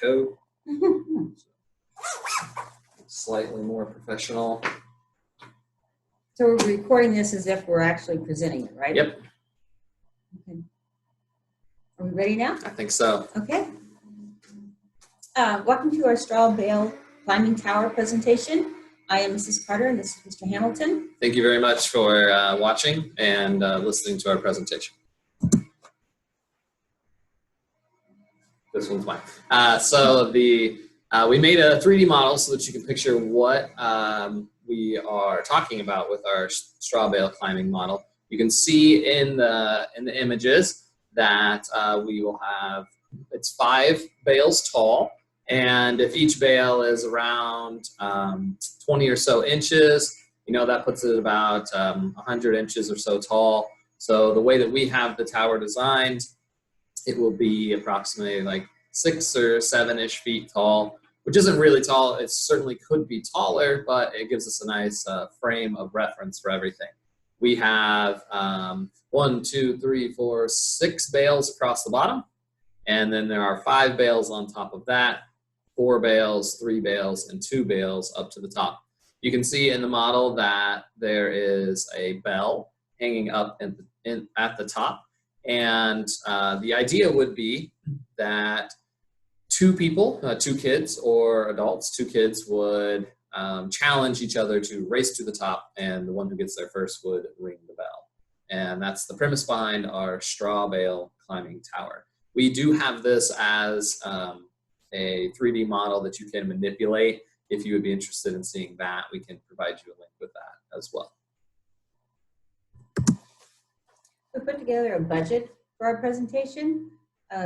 coat. Slightly more professional. So we're recording this as if we're actually presenting it, right? Yep. Okay. Are we ready now? I think so. Okay. Welcome to our straw bale climbing tower presentation. I am Mrs. Carter and this is Mr. Hamilton. Thank you very much for watching and listening to our presentation. This one's mine. We made a 3D model so that you can picture what we are talking about with our straw bale climbing model. You can see in the images that we will have, it's 5 bales tall, and if each bale is around 20 or so inches, you know, that puts it about 100 inches or so tall. So the way that we have the tower designed, it will be approximately like 6 or 7-ish feet tall, which isn't really tall. It certainly could be taller, but it gives us a nice frame of reference for everything. We have 1, 2, 3, 4, 6 bales across the bottom, and then there are 5 bales on top of that, 4 bales, 3 bales, and 2 bales up to the top. You can see in the model that there is a bell hanging up at the top, and the idea would be that 2 people, 2 kids or adults, 2 kids would challenge each other to race to the top, and the one who gets there first would ring the bell. And that's the premise behind our straw bale climbing tower. We do have this as a 3D model that you can manipulate. If you would be interested in seeing that, we can provide you a link with that as well. We put together a budget for our presentation.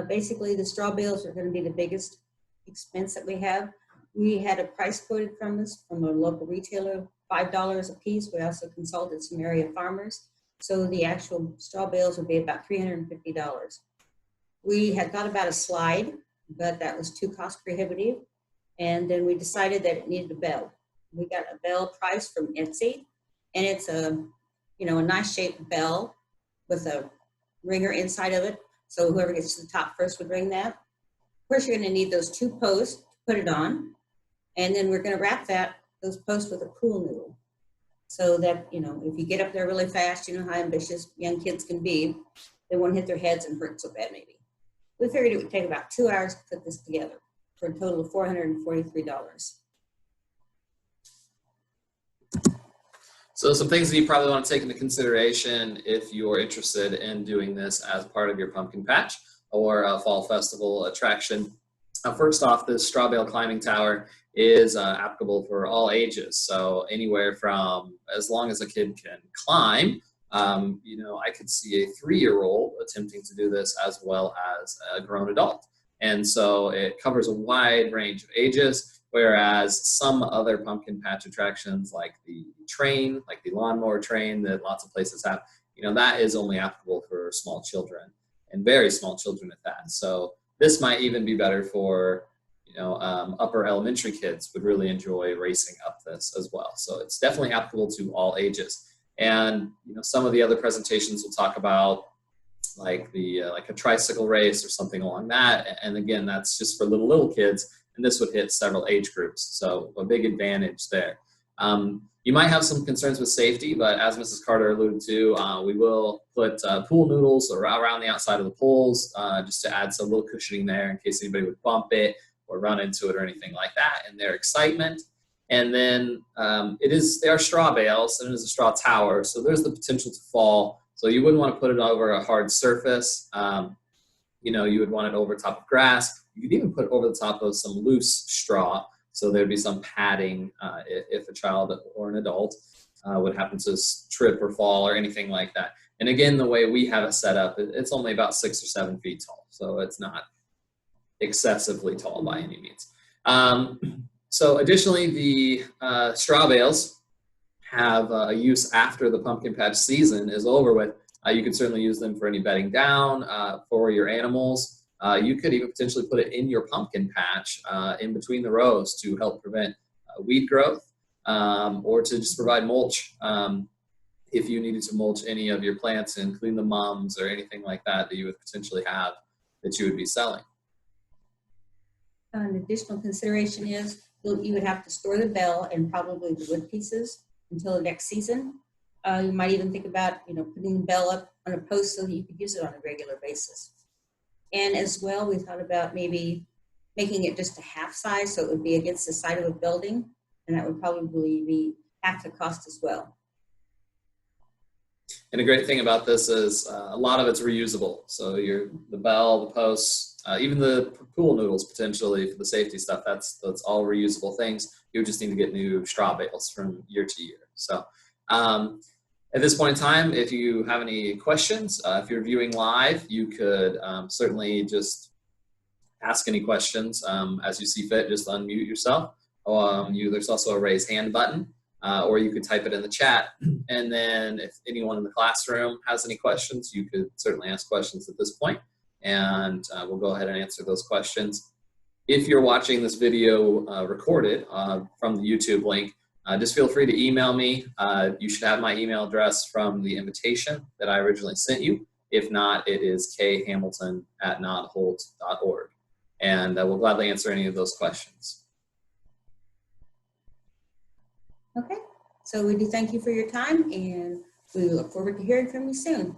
Basically, the straw bales are going to be the biggest expense that we have. We had a price quoted from this from a local retailer, $5 a piece. We also consulted some area farmers. So the actual straw bales would be about $350. We had thought about a slide, but that was too cost prohibitive. And then we decided that it needed a bell. We got a bell price from Etsy, and it's a nice shaped bell with a ringer inside of it. So whoever gets to the top first would ring that. Of course, you're going to need those 2 posts to put it on. And then we're going to wrap those posts with a pool noodle. So that, if you get up there really fast, you know how ambitious young kids can be. They won't hit their heads and hurt so bad maybe. We figured it would take about 2 hours to put this together for a total of $443. So some things that you probably want to take into consideration if you're interested in doing this as part of your pumpkin patch or a fall festival attraction. First off, the straw bale climbing tower is applicable for all ages. So anywhere from, as long as a kid can climb, I could see a 3-year-old attempting to do this as well as a grown adult. And so it covers a wide range of ages, whereas some other pumpkin patch attractions like the train, like the lawnmower train that lots of places have, that is only applicable for small children and very small children at that. So this might even be better for, upper elementary kids would really enjoy racing up this as well. So it's definitely applicable to all ages. And, some of the other presentations will talk about like a tricycle race or something along that. And again, that's just for little kids. And this would hit several age groups. So a big advantage there. You might have some concerns with safety, but as Mrs. Carter alluded to, we will put pool noodles around the outside of the poles just to add some little cushioning there in case anybody would bump it or run into it or anything like that in their excitement. And then they are straw bales and it is a straw tower, so there's the potential to fall. So you wouldn't want to put it over a hard surface. You would want it over top of grass. You could even put it over the top of some loose straw, so there'd be some padding if a child or an adult would happen to trip or fall or anything like that. And again, the way we have it set up, it's only about 6 or 7 feet tall, so it's not excessively tall by any means. So additionally, the straw bales have a use after the pumpkin patch season is over with. You could certainly use them for any bedding down for your animals. You could even potentially put it in your pumpkin patch in between the rows to help prevent weed growth or to just provide mulch if you needed to mulch any of your plants and clean the mums or anything like that that you would potentially have that you would be selling. An additional consideration is you would have to store the bell and probably the wood pieces until the next season. You might even think about, putting the bell up on a post so that you could use it on a regular basis. And as well, we thought about maybe making it just a half size so it would be against the side of a building, and that would probably be half the cost as well. And a great thing about this is a lot of it's reusable. So the bell, the posts, even the pool noodles potentially for the safety stuff, that's all reusable things. You just need to get new straw bales from year to year. So at this point in time, if you have any questions, if you're viewing live, you could certainly just ask any questions as you see fit. Just unmute yourself. There's also a raise hand button. Or you could type it in the chat. And then if anyone in the classroom has any questions, you could certainly ask questions at this point, and we'll go ahead and answer those questions. If you're watching this video recorded from the YouTube link, just feel free to email me. You should have my email address from the invitation that I originally sent you. If not, it is khamilton@nodholt.org. And we'll gladly answer any of those questions. Okay, so we do thank you for your time, and we look forward to hearing from you soon.